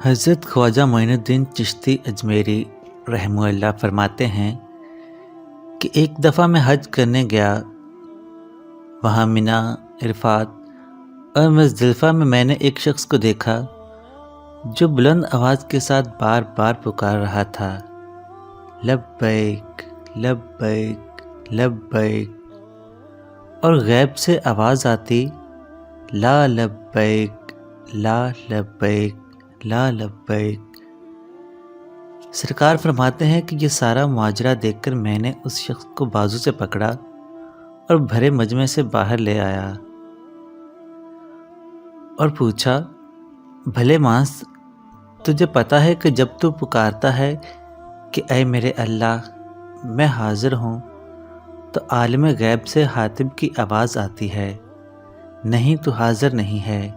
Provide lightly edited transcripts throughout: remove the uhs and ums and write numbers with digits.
حضرت خواجہ معین الدین چشتی اجمیری رحمہ اللہ فرماتے ہیں کہ ایک دفعہ میں حج کرنے گیا. وہاں مینا، عرفات اور مزدلفہ میں نے ایک شخص کو دیکھا جو بلند آواز کے ساتھ بار بار پکار رہا تھا، لبیک لبیک لبیک، اور غیب سے آواز آتی، لا لبیک لا لبیک لا لبیک. سرکار فرماتے ہیں کہ یہ سارا ماجرا دیکھ کر میں نے اس شخص کو بازو سے پکڑا اور بھرے مجمع سے باہر لے آیا اور پوچھا، بھلے مانس، تجھے پتا ہے کہ جب تو پکارتا ہے کہ اے میرے اللہ میں حاضر ہوں، تو عالم غیب سے حاتم کی آواز آتی ہے، نہیں تو حاضر نہیں ہے؟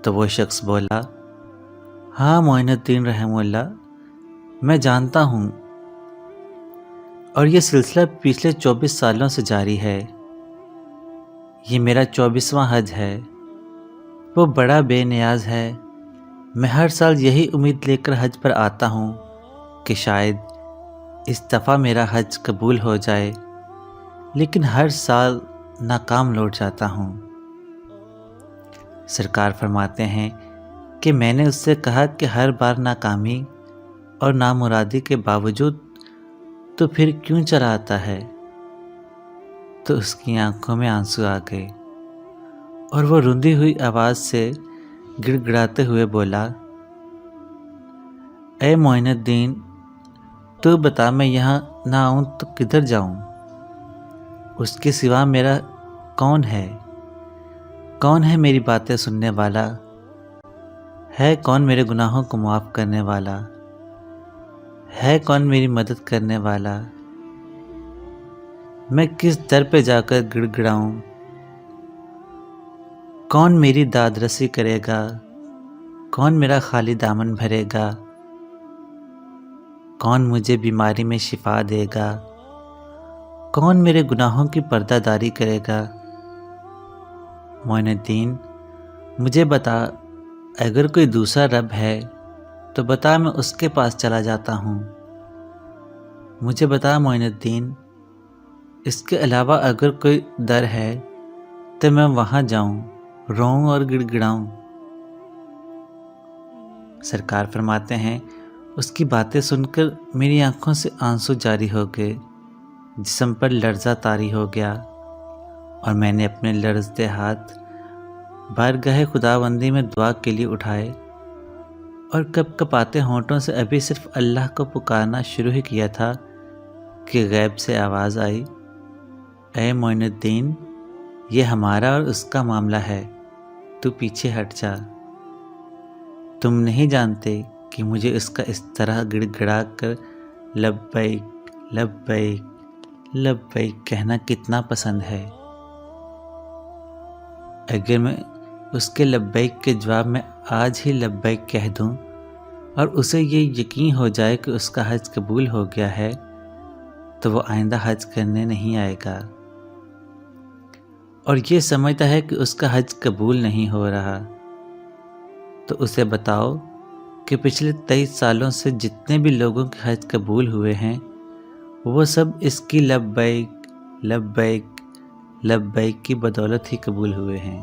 تو وہ شخص بولا، ہاں معین الدین رحمہ اللہ، میں جانتا ہوں، اور یہ سلسلہ پچھلے 24 سالوں سے جاری ہے. یہ میرا 24واں حج ہے. وہ بڑا بے نیاز ہے. میں ہر سال یہی امید لے کر حج پر آتا ہوں کہ شاید اس دفعہ میرا حج قبول ہو جائے، لیکن ہر سال ناکام لوٹ جاتا ہوں. سرکار فرماتے ہیں کہ میں نے اس سے کہا کہ ہر بار ناکامی اور نامرادی کے باوجود تو پھر کیوں چلا آتا ہے؟ تو اس کی آنکھوں میں آنسو آ گئے اور وہ روندی ہوئی آواز سے گڑ گڑاتے ہوئے بولا، اے معین الدین، تو بتا میں یہاں نہ آؤں تو کدھر جاؤں؟ اس کے سوا میرا کون ہے؟ کون ہے میری باتیں سننے والا؟ ہے کون میرے گناہوں کو معاف کرنے والا؟ ہے کون میری مدد کرنے والا؟ میں کس در پہ جا کر گڑ گڑاؤں؟ کون میری داد رسی کرے گا؟ کون میرا خالی دامن بھرے گا؟ کون مجھے بیماری میں شفا دے گا؟ کون میرے گناہوں کی پردہ داری کرے گا؟ معین الدین، مجھے بتا، اگر کوئی دوسرا رب ہے تو بتا، میں اس کے پاس چلا جاتا ہوں. مجھے بتا معین الدین، اس کے علاوہ اگر کوئی در ہے تو میں وہاں جاؤں، روؤں اور گڑ گڑاؤں. سرکار فرماتے ہیں اس کی باتیں سن کر میری آنکھوں سے آنسو جاری ہو گئے، جسم پر لرزہ طاری ہو گیا، اور میں نے اپنے لرزتے ہاتھ بارگاہ خداوندی میں دعا کے لیے اٹھائے اور کپ کپاتے ہونٹوں سے ابھی صرف اللہ کو پکارنا شروع ہی کیا تھا کہ غیب سے آواز آئی، اے معین الدین، یہ ہمارا اور اس کا معاملہ ہے، تو پیچھے ہٹ جا. تم نہیں جانتے کہ مجھے اس کا اس طرح گڑ گڑا کر لبیک لبیک لبیک کہنا کتنا پسند ہے. اگر میں اس کے لبیک کے جواب میں آج ہی لبیک کہہ دوں اور اسے یہ یقین ہو جائے کہ اس کا حج قبول ہو گیا ہے، تو وہ آئندہ حج کرنے نہیں آئے گا، اور یہ سمجھتا ہے کہ اس کا حج قبول نہیں ہو رہا. تو اسے بتاؤ کہ پچھلے 23 سالوں سے جتنے بھی لوگوں کے حج قبول ہوئے ہیں، وہ سب اس کی لبیک لبیک لبیک کی بدولت ہی قبول ہوئے ہیں.